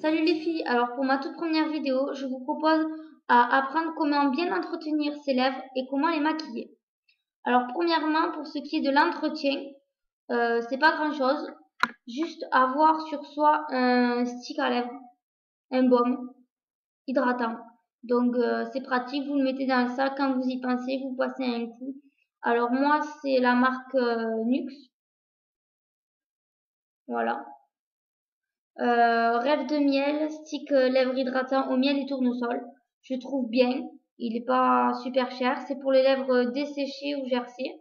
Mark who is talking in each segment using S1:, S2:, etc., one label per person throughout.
S1: Salut les filles, alors pour ma toute première vidéo, je vous propose à apprendre comment bien entretenir ses lèvres et comment les maquiller. Alors premièrement, pour ce qui est de l'entretien, c'est pas grand chose, juste avoir sur soi un stick à lèvres, un baume hydratant. Donc c'est pratique, vous le mettez dans le sac, quand vous y pensez, vous passez un coup. Alors moi c'est la marque Nux, voilà. Rêve de miel, stick lèvres hydratant au miel et tournesol. Je trouve bien. Il est pas super cher. C'est pour les lèvres desséchées ou gercées.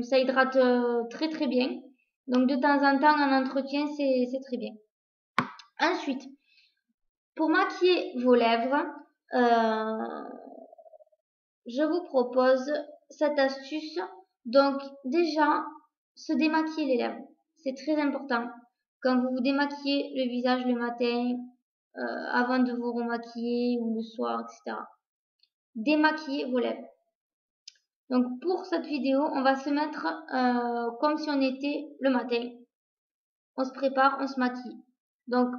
S1: Ça hydrate très très bien. Donc de temps en temps en entretien, c'est très bien. Ensuite, pour maquiller vos lèvres, je vous propose cette astuce. Donc déjà, se démaquiller les lèvres. C'est très important. Quand vous vous démaquillez le visage le matin, avant de vous remaquiller ou le soir, etc. Démaquillez vos lèvres. Donc pour cette vidéo, on va se mettre comme si on était le matin. On se prépare, on se maquille. Donc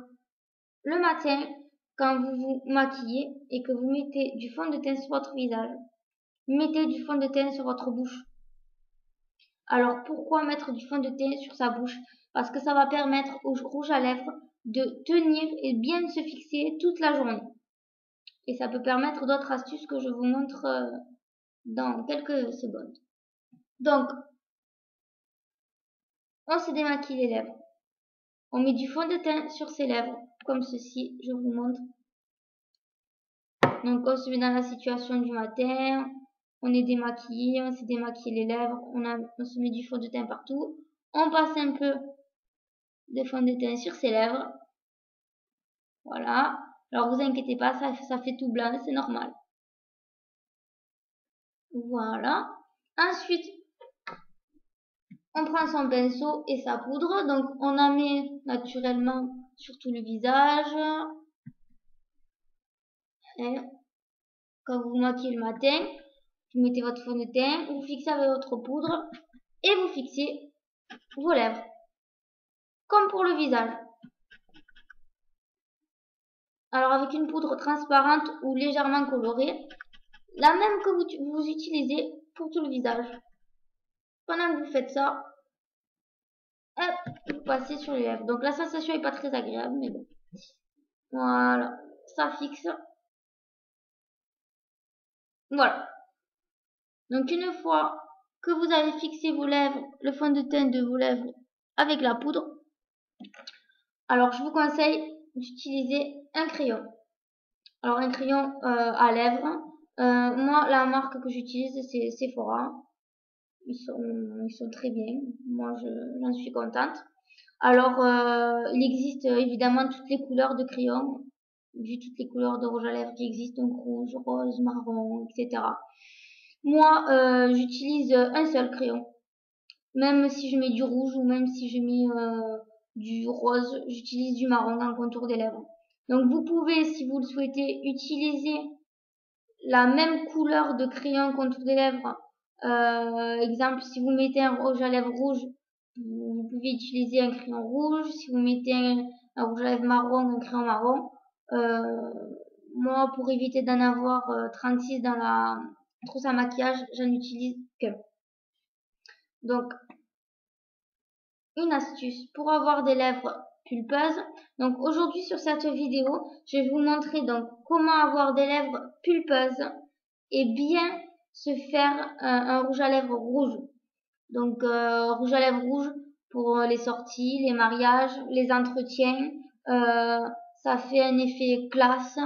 S1: le matin, quand vous vous maquillez et que vous mettez du fond de teint sur votre visage, mettez du fond de teint sur votre bouche. Alors pourquoi mettre du fond de teint sur sa bouche? Parce que ça va permettre au rouge à lèvres de tenir et bien se fixer toute la journée. Et ça peut permettre d'autres astuces que je vous montre dans quelques secondes. Donc, on se démaquille les lèvres. On met du fond de teint sur ses lèvres, comme ceci, je vous montre. Donc, on se met dans la situation du matin, on est démaquillé, on s'est démaquillé les lèvres, on se met du fond de teint partout. On passe un peu de fond de teint sur ses lèvres. Voilà. Alors, vous inquiétez pas, ça fait tout blanc, c'est normal. Voilà. Ensuite, on prend son pinceau et sa poudre, donc on en met naturellement sur tout le visage. Et quand vous vous maquillez le matin, vous mettez votre fond de teint, vous fixez avec votre poudre et vous fixez vos lèvres. Comme pour le visage. Alors avec une poudre transparente ou légèrement colorée, la même que vous utilisez pour tout le visage. Pendant que vous faites ça, hop, vous passez sur les lèvres. Donc la sensation n'est pas très agréable, mais bon. Voilà, ça fixe. Voilà. Donc une fois que vous avez fixé vos lèvres, le fond de teint de vos lèvres avec la poudre, alors je vous conseille d'utiliser un crayon. Alors un crayon à lèvres. Moi la marque que j'utilise c'est Sephora. Ils sont très bien. Moi j'en suis contente. Alors il existe évidemment toutes les couleurs de crayon, vu toutes les couleurs de rouge à lèvres qui existent, donc rouge, rose, marron, etc. Moi, j'utilise un seul crayon. Même si je mets du rouge ou même si je mets du rose, j'utilise du marron en contour des lèvres. Donc vous pouvez, si vous le souhaitez, utiliser la même couleur de crayon contour des lèvres. Exemple, si vous mettez un rouge à lèvres rouge, vous pouvez utiliser un crayon rouge. Si vous mettez un rouge à lèvres marron, un crayon marron. Moi, pour éviter d'en avoir 36 dans la trousse à maquillage, j'en utilise qu'un. Donc, une astuce pour avoir des lèvres pulpeuses. Donc, aujourd'hui, sur cette vidéo, je vais vous montrer donc comment avoir des lèvres pulpeuses et bien se faire un rouge à lèvres rouge. Donc, rouge à lèvres rouge pour les sorties, les mariages, les entretiens. Ça fait un effet classe,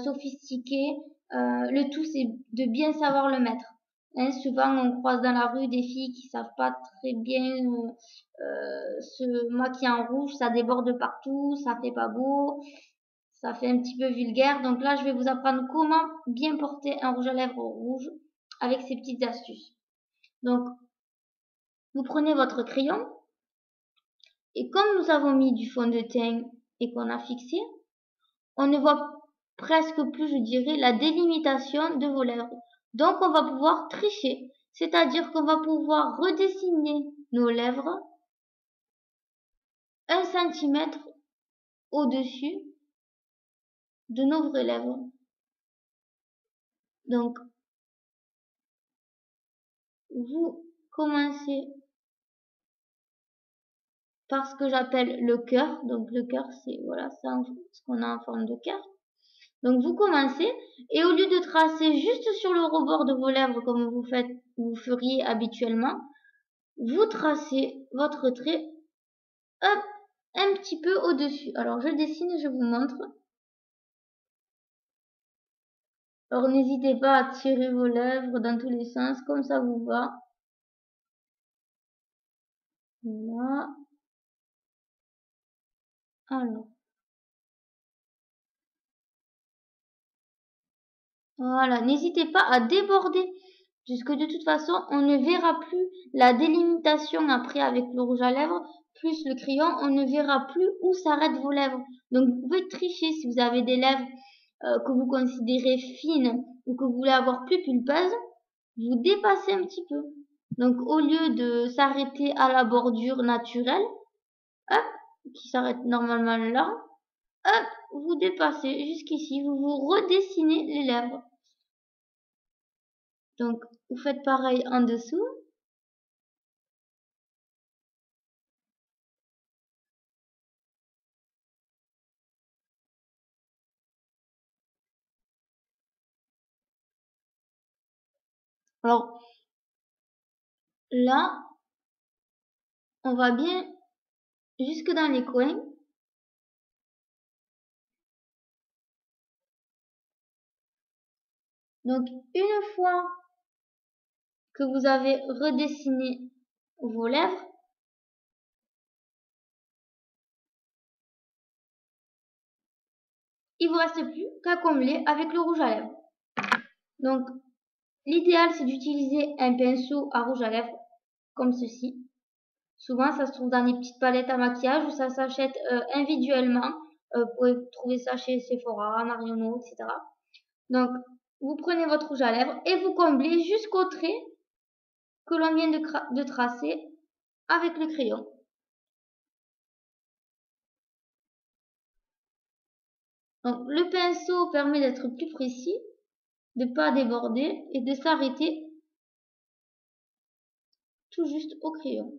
S1: sophistiqué. Le tout, c'est de bien savoir le mettre. Hein, souvent, on croise dans la rue des filles qui savent pas très bien se maquiller en rouge. Ça déborde partout, ça fait pas beau, ça fait un petit peu vulgaire. Donc là, je vais vous apprendre comment bien porter un rouge à lèvres rouge avec ces petites astuces. Donc, vous prenez votre crayon et comme nous avons mis du fond de teint et qu'on a fixé, on ne voit presque plus, je dirais, la délimitation de vos lèvres. Donc, on va pouvoir tricher, c'est-à-dire qu'on va pouvoir redessiner nos lèvres 1 cm au-dessus de nos vraies lèvres. Donc, vous commencez par ce que j'appelle le cœur. Donc, le cœur, c'est voilà, ce qu'on a en forme de cœur. Donc, vous commencez et au lieu de tracer juste sur le rebord de vos lèvres comme vous feriez habituellement, vous tracez votre trait un petit peu au-dessus. Alors, je dessine et je vous montre. Alors, n'hésitez pas à tirer vos lèvres dans tous les sens, comme ça vous va. Voilà. Alors. Voilà. N'hésitez pas à déborder, puisque de toute façon, on ne verra plus la délimitation après avec le rouge à lèvres, plus le crayon, on ne verra plus où s'arrêtent vos lèvres. Donc, vous pouvez tricher si vous avez des lèvres que vous considérez fines ou que vous voulez avoir plus pulpeuses, vous dépassez un petit peu. Donc, au lieu de s'arrêter à la bordure naturelle, hop, qui s'arrête normalement là, hop, vous dépassez jusqu'ici, vous vous redessinez les lèvres. Donc, vous faites pareil en dessous. Alors, là, on va bien jusque dans les coins. Donc, une fois que vous avez redessiné vos lèvres, il vous reste plus qu'à combler avec le rouge à lèvres. Donc, l'idéal, c'est d'utiliser un pinceau à rouge à lèvres, comme ceci. Souvent, ça se trouve dans des petites palettes à maquillage ou ça s'achète individuellement. Vous pouvez trouver ça chez Sephora, Marionneau, etc. Donc, vous prenez votre rouge à lèvres et vous comblez jusqu'au trait que l'on vient de tracer avec le crayon. Donc, le pinceau permet d'être plus précis, de ne pas déborder et de s'arrêter tout juste au crayon.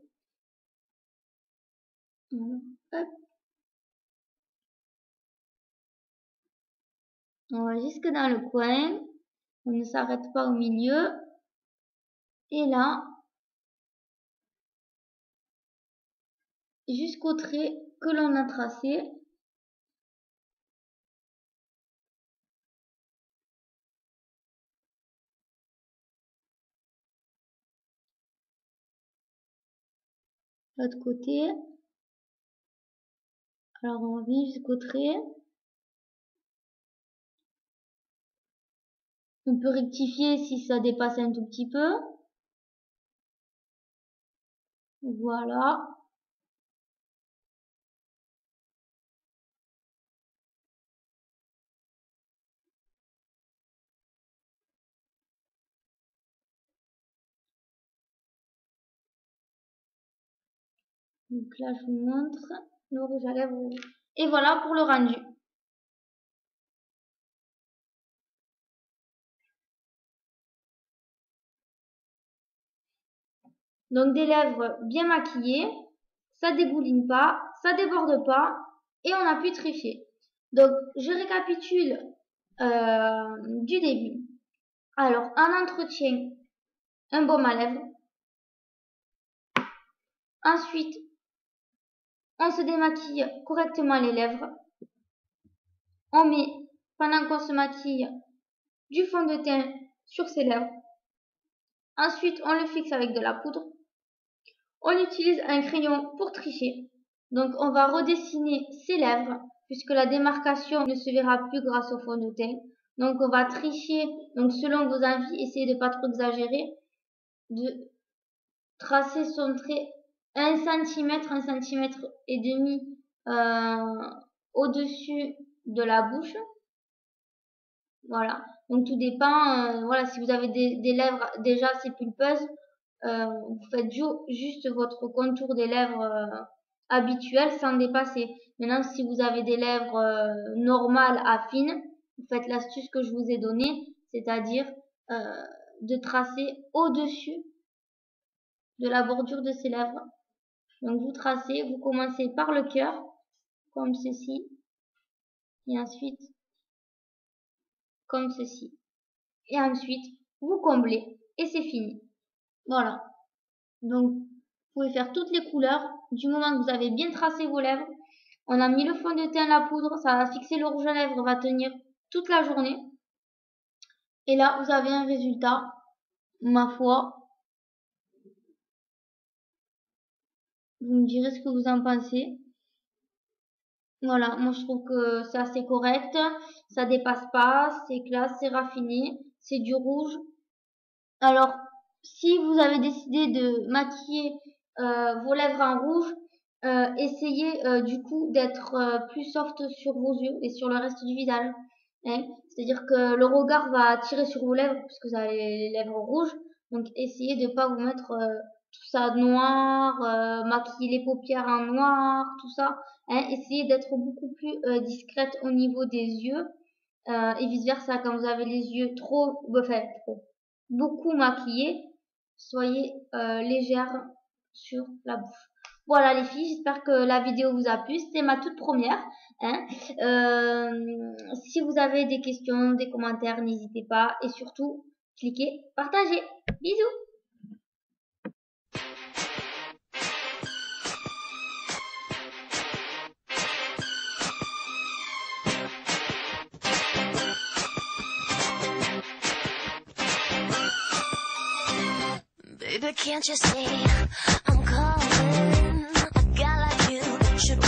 S1: Voilà. Hop. On va jusque dans le coin. On ne s'arrête pas au milieu. Et là, jusqu'au trait que l'on a tracé. L'autre côté. Alors, on revient jusqu'au trait. On peut rectifier si ça dépasse un tout petit peu. Voilà. Donc là, je vous montre le rouge à lèvres. Et voilà pour le rendu. Donc des lèvres bien maquillées, ça dégouline pas, ça déborde pas et on a pu tricher. Donc je récapitule du début. Alors un entretien, un baume à lèvres. Ensuite, on se démaquille correctement les lèvres. On met, pendant qu'on se maquille, du fond de teint sur ses lèvres. Ensuite, on le fixe avec de la poudre. On utilise un crayon pour tricher. Donc, on va redessiner ses lèvres puisque la démarcation ne se verra plus grâce au fond de teint. Donc, on va tricher. Donc, selon vos envies, essayez de ne pas trop exagérer. De tracer son trait 1 cm, 1,5 cm au-dessus de la bouche. Voilà. Donc, tout dépend. Voilà, si vous avez des lèvres déjà assez pulpeuses, vous faites juste votre contour des lèvres habituel sans dépasser. Maintenant, si vous avez des lèvres normales à fines, vous faites l'astuce que je vous ai donnée, c'est-à-dire de tracer au-dessus de la bordure de ces lèvres. Donc vous tracez, vous commencez par le cœur, comme ceci, et ensuite comme ceci. Et ensuite, vous comblez, et c'est fini. Voilà. Donc, vous pouvez faire toutes les couleurs, du moment que vous avez bien tracé vos lèvres. On a mis le fond de teint, la poudre, ça va fixer le rouge à lèvres, va tenir toute la journée. Et là, vous avez un résultat, ma foi. Vous me direz ce que vous en pensez. Voilà, moi je trouve que c'est assez correct, ça dépasse pas, c'est classe, c'est raffiné, c'est du rouge. Alors, si vous avez décidé de maquiller vos lèvres en rouge, essayez du coup d'être plus soft sur vos yeux et sur le reste du visage. Hein. C'est-à-dire que le regard va attirer sur vos lèvres puisque vous avez les lèvres rouges. Donc essayez de pas vous mettre tout ça noir, maquiller les paupières en noir, tout ça. Hein. Essayez d'être beaucoup plus discrète au niveau des yeux et vice versa quand vous avez les yeux trop beaucoup maquillés, soyez légère sur la bouche. Voilà les filles, j'espère que la vidéo vous a plu. C'était ma toute première. Hein. Si vous avez des questions, des commentaires, n'hésitez pas. Et surtout, cliquez, partagez. Bisous.
S2: Baby, can't you see I'm calling? A guy like you should